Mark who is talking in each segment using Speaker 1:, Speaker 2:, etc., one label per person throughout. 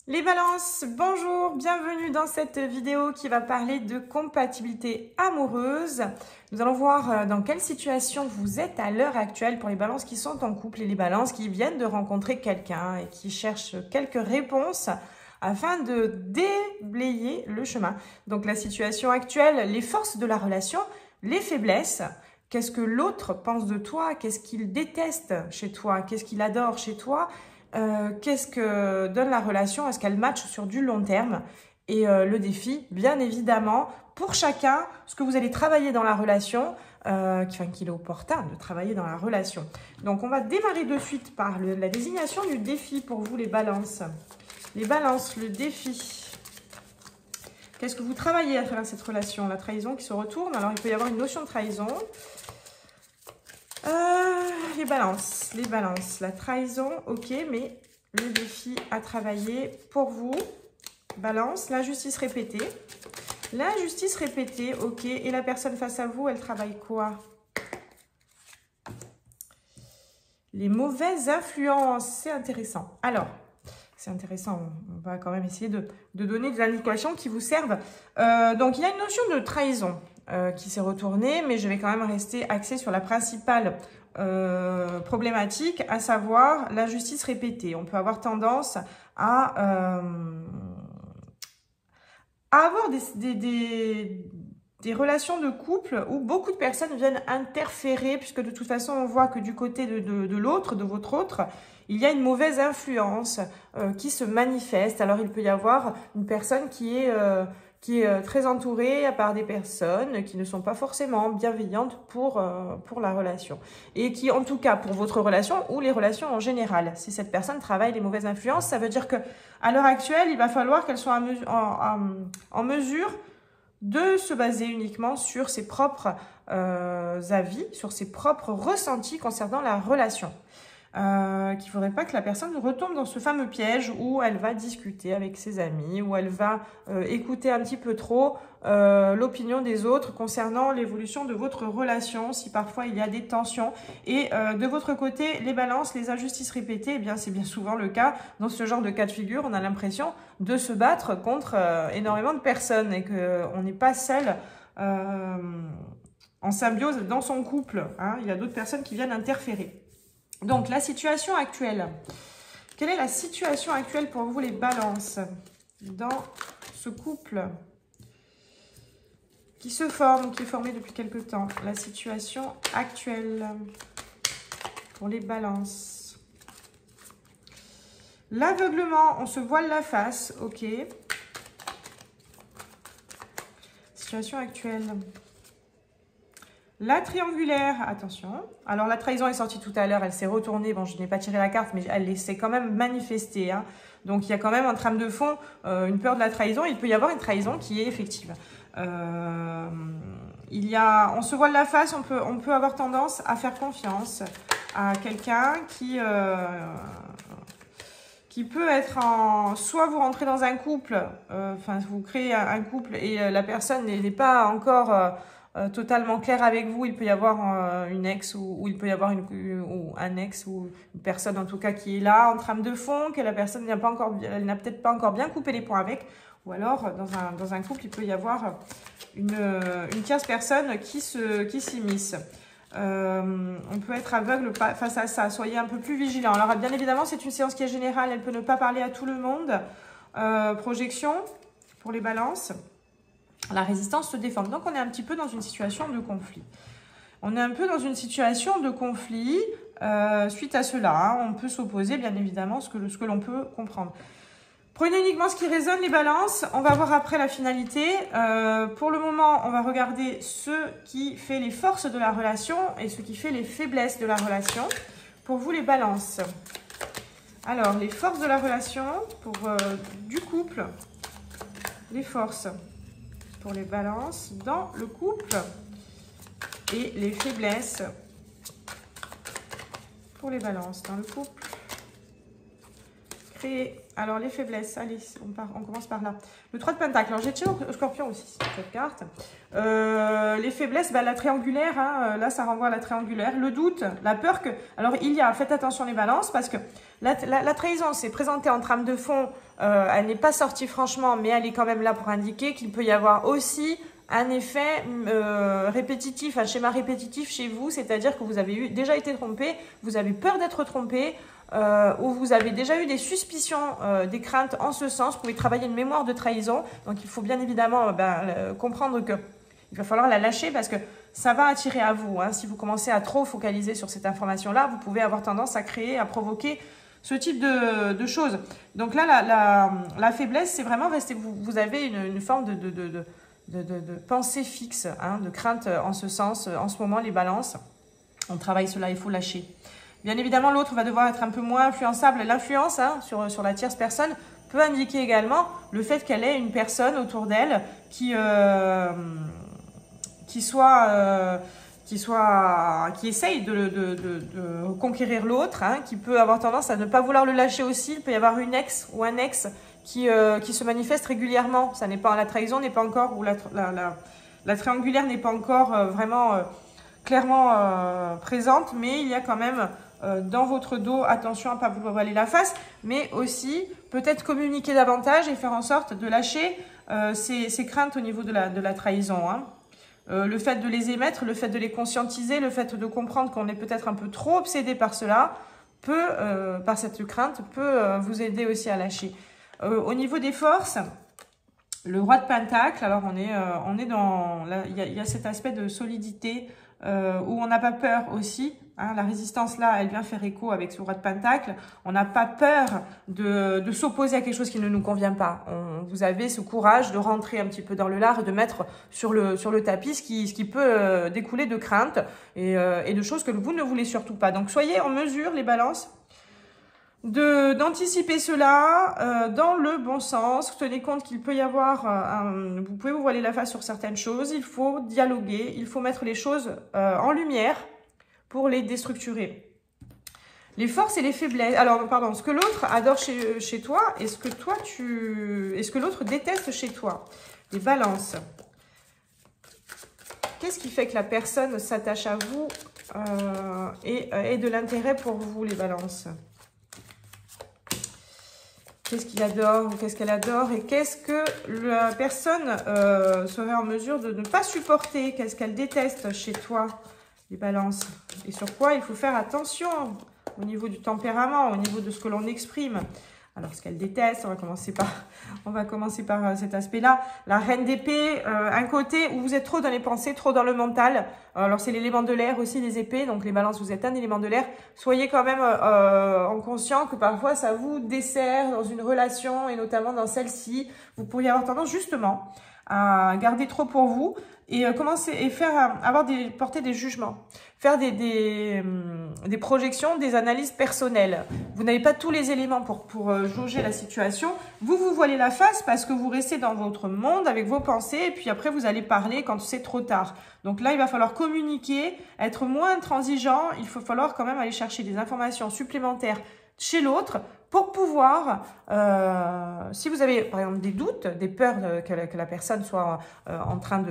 Speaker 1: Les balances, bonjour, bienvenue dans cette vidéo qui va parler de compatibilité amoureuse. Nous allons voir dans quelle situation vous êtes à l'heure actuelle pour les balances qui sont en couple et les balances qui viennent de rencontrer quelqu'un et qui cherchent quelques réponses afin de déblayer le chemin. Donc la situation actuelle, les forces de la relation, les faiblesses. Qu'est-ce que l'autre pense de toi? Qu'est-ce qu'il déteste chez toi? Qu'est-ce qu'il adore chez toi? Qu'est-ce que donne la relation? Est-ce qu'elle match sur du long terme? Et le défi, bien évidemment, pour chacun, ce que vous allez travailler dans la relation, qu'il est opportun de travailler dans la relation. Donc, on va démarrer de suite par la désignation du défi pour vous, les balances. Les balances, le défi. Qu'est-ce que vous travaillez à travers cette relation? La trahison qui se retourne. Alors, il peut y avoir une notion de trahison. Les balances, la trahison, ok, mais le défi à travailler pour vous, balance, l'injustice répétée. L'injustice répétée, ok, et la personne face à vous, elle travaille quoi? Les mauvaises influences, c'est intéressant. Alors, c'est intéressant, on va quand même essayer de donner des indications qui vous servent. Donc, il y a une notion de trahison qui s'est retournée, mais je vais quand même rester axée sur la principale problématique, à savoir l'injustice répétée. On peut avoir tendance à avoir des relations de couple où beaucoup de personnes viennent interférer, puisque de toute façon, on voit que du côté de l'autre, de votre autre, il y a une mauvaise influence qui se manifeste. Alors, il peut y avoir une personne qui est très entourée par des personnes qui ne sont pas forcément bienveillantes pour la relation. Et qui, en tout cas, pour votre relation ou les relations en général, si cette personne travaille les mauvaises influences, ça veut dire que à l'heure actuelle, il va falloir qu'elle soit en mesure de se baser uniquement sur ses propres avis, sur ses propres ressentis concernant la relation. Qu'il ne faudrait pas que la personne retombe dans ce fameux piège où elle va discuter avec ses amis, où elle va écouter un petit peu trop l'opinion des autres concernant l'évolution de votre relation, si parfois il y a des tensions. Et de votre côté, les balances, les injustices répétées, eh bien c'est bien souvent le cas. Dans ce genre de cas de figure, on a l'impression de se battre contre énormément de personnes et qu'on n'est pas seul en symbiose dans son couple, hein. Il y a d'autres personnes qui viennent interférer. Donc, la situation actuelle. Quelle est la situation actuelle pour vous, les balances, dans ce couple qui se forme, qui est formé depuis quelque temps? La situation actuelle pour les balances. L'aveuglement, on se voile la face, ok. Situation actuelle. La triangulaire, attention. Alors, la trahison est sortie tout à l'heure, elle s'est retournée. Bon, je n'ai pas tiré la carte, mais elle s'est quand même manifestée, hein. Donc, il y a quand même en trame de fond une peur de la trahison. Il peut y avoir une trahison qui est effective. On se voile la face, on peut avoir tendance à faire confiance à quelqu'un qui peut être soit vous rentrez dans un couple, vous créez un couple et la personne n'est pas encore... totalement clair avec vous. Il peut y avoir une ex ou il peut y avoir un ex ou une personne en tout cas qui est là en trame de fond, que la personne n'a peut-être pas encore bien coupé les points avec, ou alors dans un couple il peut y avoir une tierce personne qui s'immisce. On peut être aveugle face à ça, soyez un peu plus vigilant. Alors bien évidemment c'est une séance qui est générale, elle peut ne pas parler à tout le monde. Projection pour les balances. La résistance se défend. Donc, on est un petit peu dans une situation de conflit. On est un peu dans une situation de conflit suite à cela. Hein. On peut s'opposer, bien évidemment, ce que l'on peut comprendre. Prenez uniquement ce qui résonne, les balances. On va voir après la finalité. Pour le moment, on va regarder ce qui fait les forces de la relation et ce qui fait les faiblesses de la relation. Pour vous, les balances. Alors, les forces de la relation pour du couple. Les forces pour les balances dans le couple et les faiblesses pour les balances dans le couple. Créer Alors, les faiblesses, allez, on commence par là. Le 3 de Pentacle. Alors, j'ai tiré au Scorpion aussi, cette carte. Les faiblesses, bah, la triangulaire, hein, là, ça renvoie à la triangulaire. Le doute, la peur que... Alors, faites attention les balances, parce que la trahison s'est présentée en trame de fond. Elle n'est pas sortie franchement, mais elle est quand même là pour indiquer qu'il peut y avoir aussi un effet répétitif, un schéma répétitif chez vous. C'est-à-dire que vous avez déjà été trompé, vous avez peur d'être trompé, ou vous avez déjà eu des suspicions, des craintes en ce sens. Vous pouvez travailler une mémoire de trahison. Donc, il faut bien évidemment comprendre que il va falloir la lâcher parce que ça va attirer à vous. Hein. Si vous commencez à trop focaliser sur cette information-là, vous pouvez avoir tendance à créer, à provoquer ce type de choses. Donc là, la faiblesse, c'est vraiment rester... Vous avez une forme de pensée fixe, hein, de crainte en ce sens. En ce moment, les balances, on travaille cela, il faut lâcher. Bien évidemment, l'autre va devoir être un peu moins influençable. L'influence, hein, sur la tierce personne peut indiquer également le fait qu'elle ait une personne autour d'elle qui essaye de conquérir l'autre, hein, qui peut avoir tendance à ne pas vouloir le lâcher aussi. Il peut y avoir une ex ou un ex qui se manifeste régulièrement. Ça n'est pas la trahison, n'est pas encore, ou la triangulaire n'est pas encore vraiment clairement présente, mais il y a quand même dans votre dos, attention à ne pas vous voiler la face, mais aussi peut-être communiquer davantage et faire en sorte de lâcher ces craintes au niveau de la trahison. Hein. Le fait de les émettre, le fait de les conscientiser, le fait de comprendre qu'on est peut-être un peu trop obsédé par cela, par cette crainte, peut vous aider aussi à lâcher. Au niveau des forces, le roi de Pentacle, alors on est dans... Il y a cet aspect de solidité où on n'a pas peur aussi. Hein, la résistance là, elle vient faire écho avec ce roi de Pentacle. On n'a pas peur de s'opposer à quelque chose qui ne nous convient pas. Vous avez ce courage de rentrer un petit peu dans le lard et de mettre sur le tapis ce qui peut découler de craintes et de choses que vous ne voulez surtout pas. Donc soyez en mesure, les balances, d'anticiper cela dans le bon sens. Tenez compte qu'il peut y avoir, vous pouvez vous voiler la face sur certaines choses. Il faut dialoguer, il faut mettre les choses en lumière pour les déstructurer. Les forces et les faiblesses. Alors, pardon, ce que l'autre adore chez toi et ce que l'autre déteste chez toi. Les balances. Qu'est-ce qui fait que la personne s'attache à vous et ait de l'intérêt pour vous, les balances? Qu'est-ce qu'il adore ou qu'est-ce qu'elle adore et qu'est-ce que la personne serait en mesure de ne pas supporter? Qu'est-ce qu'elle déteste chez toi, les balances? Et sur quoi il faut faire attention au niveau du tempérament, au niveau de ce que l'on exprime. Alors, ce qu'elle déteste, on va commencer par cet aspect-là. La reine d'épée, un côté où vous êtes trop dans les pensées, trop dans le mental. Alors, c'est l'élément de l'air aussi, les épées. Donc, les balances, vous êtes un élément de l'air. Soyez quand même en conscient que parfois, ça vous dessert dans une relation et notamment dans celle-ci. Vous pourriez avoir tendance justement à garder trop pour vous et porter des jugements, faire des projections, des analyses personnelles. Vous n'avez pas tous les éléments pour jauger la situation. Vous voilez la face parce que vous restez dans votre monde avec vos pensées et puis après vous allez parler quand c'est trop tard. Donc là, il va falloir communiquer, être moins intransigeant. Il faut falloir quand même aller chercher des informations supplémentaires chez l'autre pour pouvoir, si vous avez par exemple des doutes, des peurs que la personne soit en train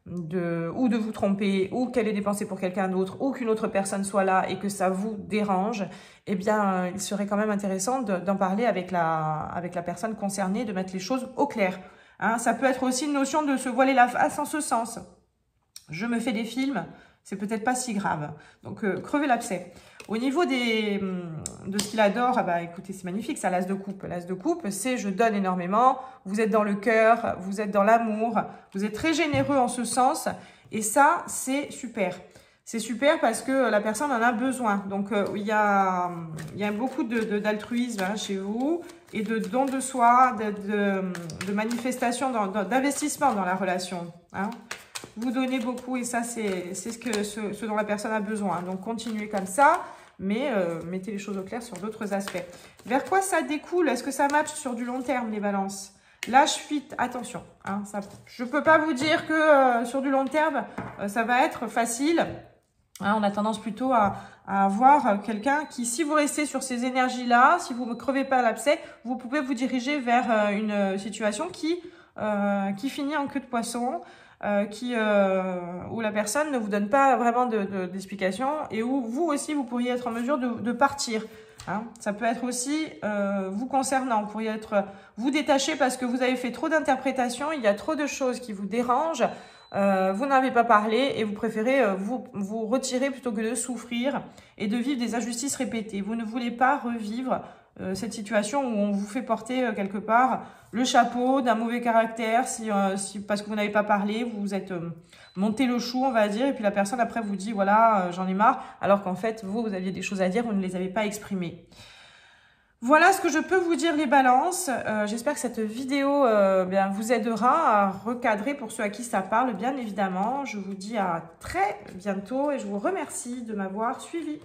Speaker 1: ou de vous tromper, ou qu'elle ait des pensées pour quelqu'un d'autre, ou qu'une autre personne soit là et que ça vous dérange, eh bien, il serait quand même intéressant d'en parler avec la personne concernée, de mettre les choses au clair. Hein, ça peut être aussi une notion de se voiler la face en ce sens. Je me fais des films, c'est peut-être pas si grave. Donc, crevez l'abcès. Au niveau de ce qu'il adore, bah, écoutez, c'est magnifique, ça, l'as de coupe. L'as de coupe, c'est je donne énormément, vous êtes dans le cœur, vous êtes dans l'amour, vous êtes très généreux en ce sens. Et ça, c'est super. C'est super parce que la personne en a besoin. Donc, il y a beaucoup d'altruisme hein, chez vous et de don de soi, de manifestation, d'investissement dans la relation. Hein. Vous donnez beaucoup et ça, c'est ce dont la personne a besoin. Donc, continuez comme ça, mais mettez les choses au clair sur d'autres aspects. Vers quoi ça découle? Est-ce que ça match sur du long terme, les balances? Lâche fuite, attention. Hein, je ne peux pas vous dire que sur du long terme, ça va être facile. Hein, on a tendance plutôt à avoir quelqu'un qui, si vous restez sur ces énergies-là, si vous ne crevez pas l'abcès, vous pouvez vous diriger vers une situation qui finit en queue de poisson, où la personne ne vous donne pas vraiment d'explication et où vous aussi, vous pourriez être en mesure de partir. Hein. Ça peut être aussi vous concernant, vous pourriez être vous détacher parce que vous avez fait trop d'interprétations, il y a trop de choses qui vous dérangent. Vous n'avez pas parlé et vous préférez vous retirer plutôt que de souffrir et de vivre des injustices répétées. Vous ne voulez pas revivre cette situation où on vous fait porter quelque part le chapeau d'un mauvais caractère parce que vous n'avez pas parlé, vous vous êtes monté le chou, on va dire, et puis la personne après vous dit voilà, j'en ai marre, alors qu'en fait vous aviez des choses à dire, vous ne les avez pas exprimées. Voilà ce que je peux vous dire les balances. J'espère que cette vidéo bien, vous aidera à recadrer pour ceux à qui ça parle, bien évidemment. Je vous dis à très bientôt et je vous remercie de m'avoir suivi.